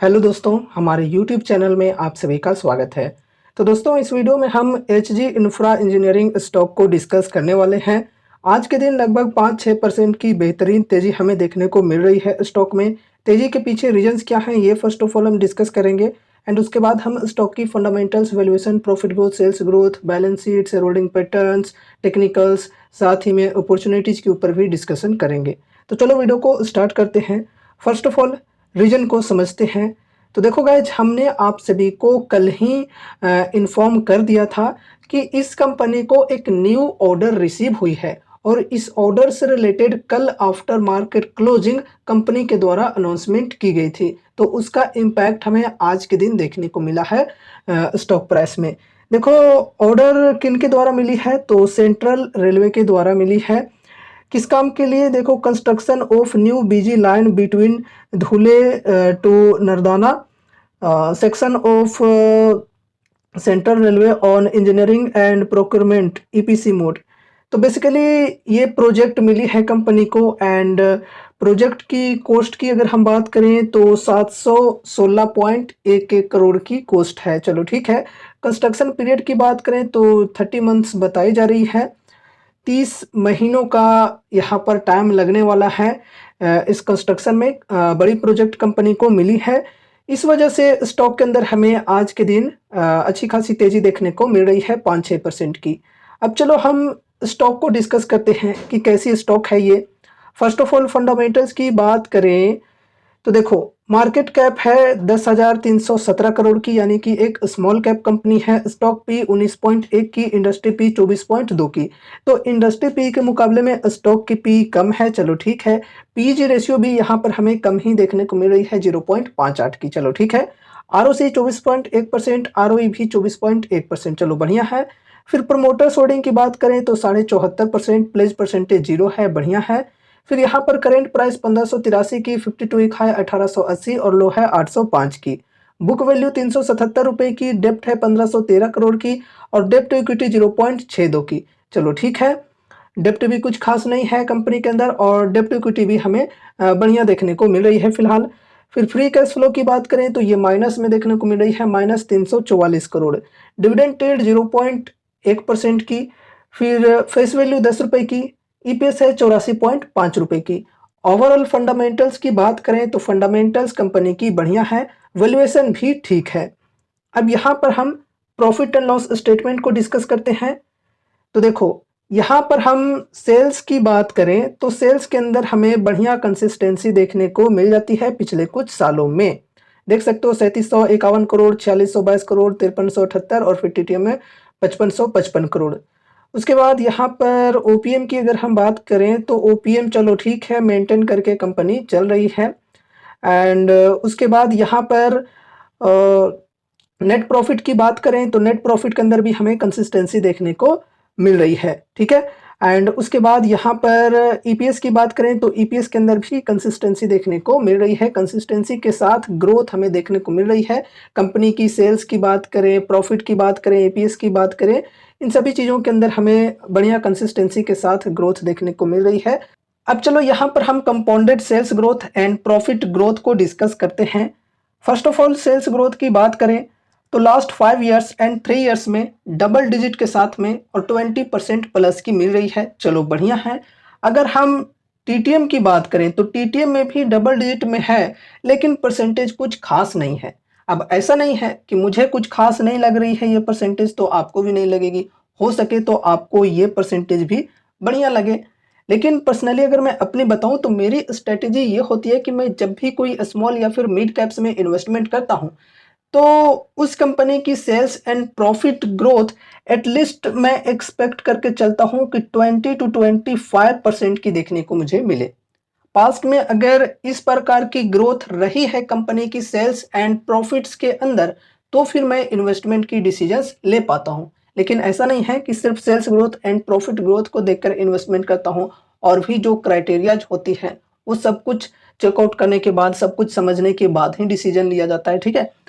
Hello दोस्तों, हमारे YouTube channel में आप सभी का स्वागत है। तो दोस्तों, इस वीडियो में हम एचजी इंफ्रा इंजीनियरिंग स्टॉक को डिस्कस करने वाले हैं। आज के दिन लगभग 5-6% की बेहतरीन तेज़ी हमें देखने को मिल रही है स्टॉक में। तेज़ी के पीछे रीजंस क्या हैं, ये फर्स्ट ऑफ ऑल हम डिस्कस करेंगे एंड उसके बाद हम स्टॉक की fundamentals, valuation, profit growth, sales growth, balance sheet, share holding patterns, technicals, साथ ही में अपॉर्चुनिटीज़ के ऊपर भी डिस्कशन करेंगे। तो चलो वीडियो को स्टार्ट करते हैं। फर्स्ट ऑफ ऑल रीजन को समझते हैं। तो देखो गाइज, हमने आप सभी को कल ही इन्फॉर्म कर दिया था कि इस कंपनी को एक न्यू ऑर्डर रिसीव हुई है और इस ऑर्डर से रिलेटेड कल आफ्टर मार्केट क्लोजिंग कंपनी के द्वारा अनाउंसमेंट की गई थी। तो उसका इम्पैक्ट हमें आज के दिन देखने को मिला है स्टॉक प्राइस में। देखो, ऑर्डर किन के द्वारा मिली है, तो सेंट्रल रेलवे के द्वारा मिली है। किस काम के लिए, देखो, construction of new BG line between Dhule to Nardana, section of central railway on engineering and procurement EPC mode. तो बेसिकली ये प्रोजेक्ट मिली है कंपनी को एंड प्रोजेक्ट की कॉस्ट की अगर हम बात करें तो 716.11 करोड़ की कॉस्ट है। चलो ठीक है। कंस्ट्रक्शन पीरियड की बात करें तो 30 मंथ्स बताई जा रही है। 30 महीनों का यहाँ पर टाइम लगने वाला है इस कंस्ट्रक्शन में। बड़ी प्रोजेक्ट कंपनी को मिली है, इस वजह से स्टॉक के अंदर हमें आज के दिन अच्छी खासी तेजी देखने को मिल रही है 5-6% की। अब चलो हम स्टॉक को डिस्कस करते हैं कि कैसी स्टॉक है ये। फर्स्ट ऑफ ऑल फंडामेंटल्स की बात करें तो देखो, मार्केट कैप है 10,317 करोड़ की, यानी कि एक स्मॉल कैप कंपनी है। स्टॉक पी 19.1 की, इंडस्ट्री पी 24.2 की। तो इंडस्ट्री पी के मुकाबले में स्टॉक की पी कम है, चलो ठीक है। पीजी रेशियो भी यहाँ पर हमें कम ही देखने को मिल रही है, 0.58 की, चलो ठीक है। आरओसी 24.1%, आरओई भी 24.1%, चलो बढ़िया है। फिर प्रमोटर्स होल्डिंग की बात करें तो 74.5%, प्लेज परसेंटेज 0 है, बढ़िया है। फिर यहाँ पर करेंट प्राइस 1583 की, 52 वीक हाई 1880 और लो है 805 की। बुक वैल्यू 377 रुपए की, डेप्ट है 1513 करोड़ की और डेप्ट टू इक्विटी 0.62 की। चलो ठीक है। डेप्ट भी कुछ खास नहीं है कंपनी के अंदर और डेप्ट टू इक्विटी भी हमें बढ़िया देखने को मिल रही है फिलहाल। फिर फ्री कैश फ्लो की बात करें तो ये माइनस में देखने को मिल रही है, -344 करोड़। डिविडेंड पेड 0.1% की। फिर फेस वैल्यू 10 रुपए की। ईपीएस है 84.5 रुपए की। ओवरऑल फंडामेंटल्स की बात करें तो फंडामेंटल्स कंपनी की बढ़िया है, वैल्यूएशन भी ठीक है। अब यहाँ पर हम प्रॉफिट एंड लॉस स्टेटमेंट को डिस्कस करते हैं। तो देखो, यहाँ पर हम सेल्स की बात करें तो सेल्स के अंदर हमें बढ़िया कंसिस्टेंसी देखने को मिल जाती है पिछले कुछ सालों में। देख सकते हो 3751 करोड़, 4622 करोड़, 5378 और फिर टीटीएम में 5555 करोड़। उसके बाद यहाँ पर ओपीएम की अगर हम बात करें तो ओपीएम चलो ठीक है, मेंटेन करके कंपनी चल रही है। एंड उसके बाद यहाँ पर नेट प्रॉफिट की बात करें तो नेट प्रॉफिट के अंदर भी हमें कंसिस्टेंसी देखने को मिल रही है, ठीक है। एंड उसके बाद यहाँ पर ईपीएस की बात करें तो ईपीएस के अंदर भी कंसिस्टेंसी देखने को मिल रही है। कंसिस्टेंसी के साथ ग्रोथ हमें देखने को मिल रही है। कंपनी की सेल्स की बात करें, प्रॉफिट की बात करें, ईपीएस की बात करें, इन सभी चीज़ों के अंदर हमें बढ़िया कंसिस्टेंसी के साथ ग्रोथ देखने को मिल रही है। अब चलो यहाँ पर हम compounded sales growth and profit growth को डिस्कस करते हैं। First of all sales growth की बात करें तो लास्ट 5 ईयर्स एंड 3 ईयर्स में डबल डिजिट के साथ में और 20% प्लस की मिल रही है, चलो बढ़िया है। अगर हम टीटीएम की बात करें तो टीटीएम में भी डबल डिजिट में है, लेकिन परसेंटेज कुछ खास नहीं है। अब ऐसा नहीं है कि मुझे कुछ खास नहीं लग रही है ये परसेंटेज तो आपको भी नहीं लगेगी, हो सके तो आपको ये परसेंटेज भी बढ़िया लगे। लेकिन पर्सनली अगर मैं अपनी बताऊं तो मेरी स्ट्रेटेजी ये होती है कि मैं जब भी कोई स्मॉल या फिर मिड कैप्स में इन्वेस्टमेंट करता हूं तो उस कंपनी की sales and profit growth at least मैं एक्सपेक्ट करके चलता हूं कि 20 to 25% की देखने को मुझे मिले। पास्ट में अगर इस प्रकार की ग्रोथ रही है कंपनी की सेल्स एंड प्रॉफिट्स के अंदर तो फिर मैं इन्वेस्टमेंट की डिसीजंस ले पाता हूं। लेकिन ऐसा नहीं है कि सिर्फ sales growth and profit growth को देखकर इन्वेस्टमेंट करता हूं, और भी जो क्राइटेरियाज होती है वो सब कुछ चेकआउट करने के बाद, सब कुछ समझने के बाद ही डिसीजन लिया जाता है, ठीक है।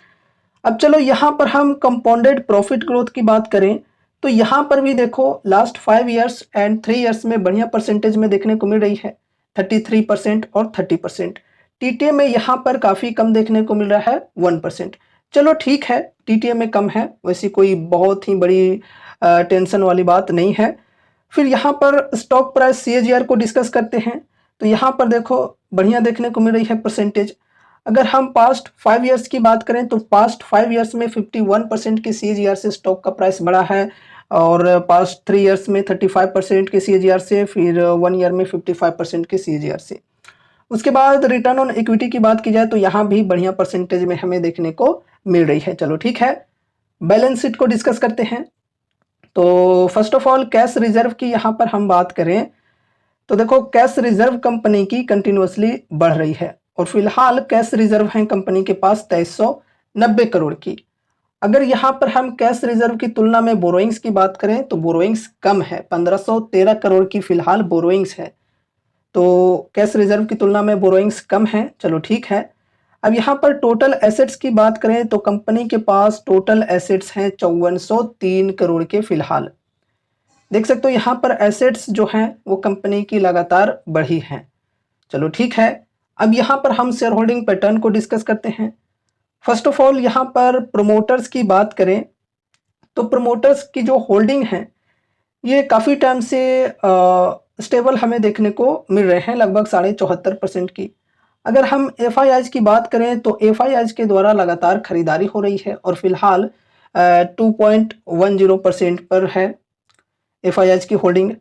अब चलो यहाँ पर हम कंपाउंडेड प्रॉफिट ग्रोथ की बात करें तो यहाँ पर भी देखो लास्ट 5 ईयर्स एंड 3 ईयर्स में बढ़िया परसेंटेज में देखने को मिल रही है, 33% और 30%। टीटीए में यहाँ पर काफ़ी कम देखने को मिल रहा है 1%। चलो ठीक है, टीटीए में कम है, वैसी कोई बहुत ही बड़ी टेंशन वाली बात नहीं है। फिर यहाँ पर स्टॉक प्राइस सीएजीआर को डिस्कस करते हैं। तो यहाँ पर देखो बढ़िया देखने को मिल रही है परसेंटेज। अगर हम पास्ट 5 ईयर्स की बात करें तो पास्ट 5 ईयर्स में 51% की सीएजीआर से स्टॉक का प्राइस बढ़ा है, और पास्ट 3 ईयर्स में 35% के सीएजीआर से, फिर 1 ईयर में 55% के सीएजीआर से। उसके बाद रिटर्न ऑन इक्विटी की बात की जाए तो यहाँ भी बढ़िया परसेंटेज में हमें देखने को मिल रही है। चलो ठीक है, बैलेंस शीट को डिस्कस करते हैं। तो first of all cash reserve की यहाँ पर हम बात करें तो देखो कैश रिजर्व कंपनी की कंटिन्यूअसली बढ़ रही है, और फिलहाल कैश रिजर्व है कंपनी के पास 2390 करोड़ की। अगर यहाँ पर हम कैश रिजर्व की तुलना में बोरोइंग्स की बात करें तो बोरोइंग्स कम है, 1513 करोड़ की फिलहाल बोरोइंग्स है। तो कैश रिजर्व की तुलना में बोरोइंग्स कम है, चलो ठीक है। अब यहाँ पर टोटल एसेट्स की बात करें तो कंपनी के पास टोटल एसेट्स हैं 5403 करोड़ के फिलहाल। देख सकते हो यहाँ पर एसेट्स जो हैं वो कंपनी की लगातार बढ़ी हैं। चलो ठीक है, अब यहाँ पर हम शेयर होल्डिंग पैटर्न को डिस्कस करते हैं। फर्स्ट ऑफ ऑल यहाँ पर प्रोमोटर्स की बात करें तो प्रोमोटर्स की जो होल्डिंग है ये काफ़ी टाइम से स्टेबल हमें देखने को मिल रहे हैं, लगभग 74.5% की। अगर हम एफआईआईज की बात करें तो एफआईआईज के द्वारा लगातार खरीदारी हो रही है, और फिलहाल 2.10% पर है एफआईआईज की होल्डिंग।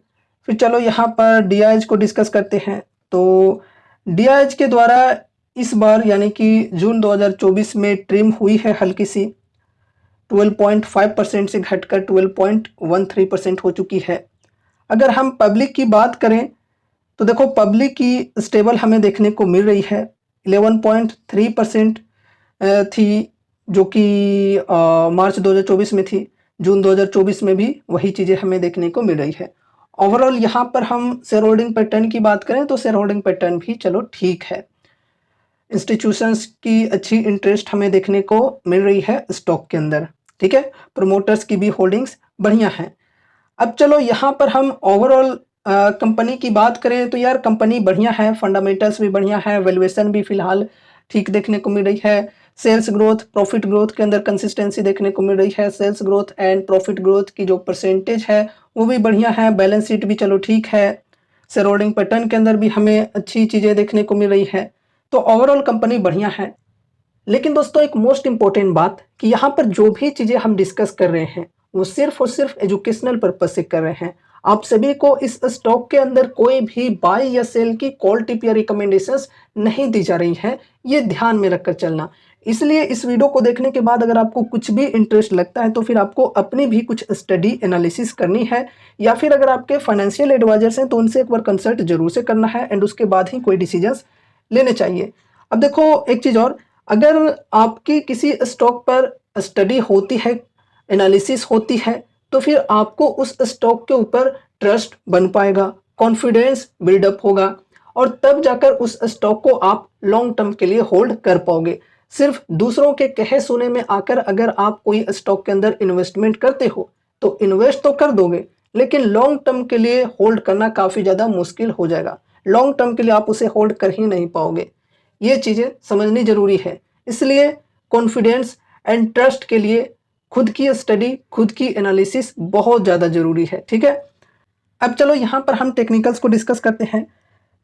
फिर चलो यहाँ पर डीआईएच को डिस्कस करते हैं। तो डीआईएच के द्वारा इस बार यानी कि जून 2024 में ट्रिम हुई है हल्की सी, 12.5% से घटकर 12.13% हो चुकी है। अगर हम पब्लिक की बात करें तो देखो पब्लिक की स्टेबल हमें देखने को मिल रही है, 11.3% थी जो कि मार्च 2024 में थी, जून 2024 में भी वही चीज़ें हमें देखने को मिल रही है। ओवरऑल यहाँ पर हम शेयर होल्डिंग पैटर्न की बात करें तो शेयर होल्डिंग पैटर्न भी चलो ठीक है। इंस्टीट्यूशंस की अच्छी इंटरेस्ट हमें देखने को मिल रही है स्टॉक के अंदर, ठीक है। प्रोमोटर्स की भी होल्डिंग्स बढ़िया हैं। अब चलो यहाँ पर हम ओवरऑल कंपनी की बात करें तो यार कंपनी बढ़िया है, फंडामेंटल्स भी बढ़िया है, वैल्यूएशन भी फिलहाल ठीक देखने को मिल रही है। सेल्स ग्रोथ प्रॉफिट ग्रोथ के अंदर कंसिस्टेंसी देखने को मिल रही है। Sales growth and profit growth की जो परसेंटेज है वो भी बढ़िया है। बैलेंस शीट भी चलो ठीक है। शेयर होल्डिंग पैटर्न के अंदर भी हमें अच्छी चीज़ें देखने को मिल रही है। तो ओवरऑल कंपनी बढ़िया है। लेकिन दोस्तों एक मोस्ट इंपॉर्टेंट बात कि यहाँ पर जो भी चीज़ें हम डिस्कस कर रहे हैं वो सिर्फ और सिर्फ एजुकेशनल पर्पज से कर रहे हैं। आप सभी को इस स्टॉक के अंदर कोई भी बाय या सेल की कॉल टिप या रिकमेंडेशंस नहीं दी जा रही हैं, ये ध्यान में रखकर चलना। इसलिए इस वीडियो को देखने के बाद अगर आपको कुछ भी इंटरेस्ट लगता है तो फिर आपको अपनी भी कुछ स्टडी एनालिसिस करनी है, या फिर अगर आपके फाइनेंशियल एडवाइजर्स हैं तो उनसे एक बार कंसल्ट जरूर से करना है, एंड उसके बाद ही कोई डिसीजंस लेने चाहिए। अब देखो एक चीज़ और, अगर आपकी किसी स्टॉक पर स्टडी होती है, एनालिसिस होती है, तो फिर आपको उस स्टॉक के ऊपर ट्रस्ट बन पाएगा, कॉन्फिडेंस बिल्डअप होगा, और तब जाकर उस स्टॉक को आप लॉन्ग टर्म के लिए होल्ड कर पाओगे। सिर्फ दूसरों के कहे सुने में आकर अगर आप कोई स्टॉक के अंदर इन्वेस्टमेंट करते हो तो इन्वेस्ट तो कर दोगे, लेकिन लॉन्ग टर्म के लिए होल्ड करना काफ़ी ज़्यादा मुश्किल हो जाएगा। लॉन्ग टर्म के लिए आप उसे होल्ड कर ही नहीं पाओगे। ये चीज़ें समझनी ज़रूरी है। इसलिए कॉन्फिडेंस एंड ट्रस्ट के लिए खुद की स्टडी, खुद की एनालिसिस बहुत ज़्यादा ज़रूरी है, ठीक है। अब चलो यहाँ पर हम टेक्निकल्स को डिस्कस करते हैं।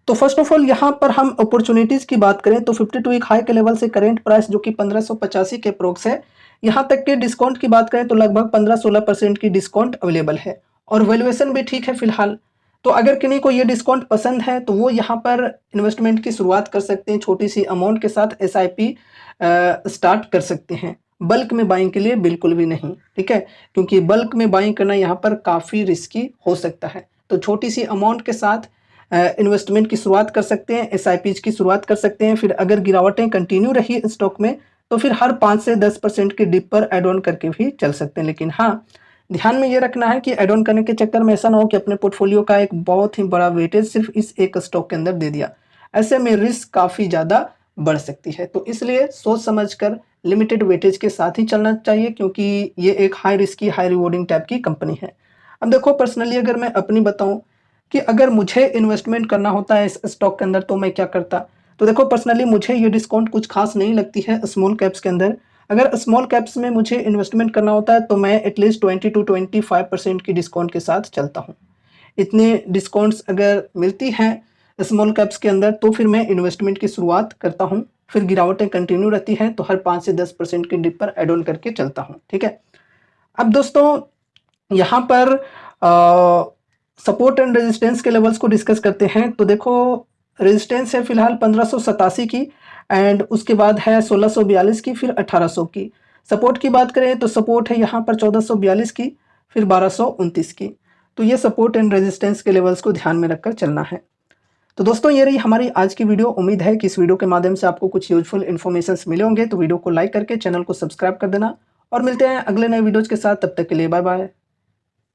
तो फर्स्ट ऑफ ऑल यहाँ पर हम अपॉर्चुनिटीज़ की बात करें तो 52 वीक हाई के लेवल से करेंट प्राइस जो कि 1585 के अप्रोक्स है, यहाँ तक के डिस्काउंट की बात करें तो लगभग 15-16% की डिस्काउंट अवेलेबल है, और वैल्यूएशन भी ठीक है फिलहाल। तो अगर किन्हीं को ये डिस्काउंट पसंद है तो वो यहाँ पर इन्वेस्टमेंट की शुरुआत कर सकते हैं, छोटी सी अमाउंट के साथ एसआईपी स्टार्ट कर सकते हैं। बल्क में बाइंग के लिए बिल्कुल भी नहीं, ठीक है, क्योंकि बल्क में बाइंग करना यहाँ पर काफ़ी रिस्की हो सकता है। तो छोटी सी अमाउंट के साथ इन्वेस्टमेंट की शुरुआत कर सकते हैं, एसआईपीज की शुरुआत कर सकते हैं। फिर अगर गिरावटें कंटिन्यू रही स्टॉक में तो फिर हर 5 से 10% की डिप पर एड ऑन करके भी चल सकते हैं। लेकिन हाँ, ध्यान में ये रखना है कि एड ऑन करने के चक्कर में ऐसा ना हो कि अपने पोर्टफोलियो का एक बहुत ही बड़ा वेटेज सिर्फ इस एक स्टॉक के अंदर दे दिया। ऐसे में रिस्क काफ़ी ज़्यादा बढ़ सकती है। तो इसलिए सोच समझकर लिमिटेड वेटेज के साथ ही चलना चाहिए, क्योंकि ये एक high risky high rewarding type की कंपनी है। अब देखो पर्सनली अगर मैं अपनी बताऊं कि अगर मुझे इन्वेस्टमेंट करना होता है इस स्टॉक के अंदर तो मैं क्या करता। तो देखो पर्सनली मुझे ये डिस्काउंट कुछ खास नहीं लगती है स्मॉल कैप्स के अंदर। अगर स्मॉल कैप्स में मुझे इन्वेस्टमेंट करना होता है तो मैं एटलीस्ट 20 टू 25% की डिस्काउंट के साथ चलता हूँ। इतने डिस्काउंट्स अगर मिलती हैं स्मॉल कैप्स के अंदर तो फिर मैं इन्वेस्टमेंट की शुरुआत करता हूँ। फिर गिरावटें कंटिन्यू रहती हैं तो हर 5 से 10% की डिप पर एड ऑन करके चलता हूँ, ठीक है। अब दोस्तों यहाँ पर सपोर्ट एंड रेजिस्टेंस के लेवल्स को डिस्कस करते हैं। तो देखो रेजिस्टेंस है फिलहाल 1587 की एंड उसके बाद है 1642 की, फिर 1800 की। सपोर्ट की बात करें तो सपोर्ट है यहाँ पर 1442 की, फिर 1229 की। तो ये सपोर्ट एंड रेजिस्टेंस के लेवल्स को ध्यान में रखकर चलना है। तो दोस्तों ये रही हमारी आज की वीडियो। उम्मीद है कि इस वीडियो के माध्यम से आपको कुछ यूजफुल इन्फॉर्मेशंस मिले होंगे। तो वीडियो को लाइक करके चैनल को सब्सक्राइब कर देना और मिलते हैं अगले नए वीडियोज के साथ। तब तक के लिए बाय बाय।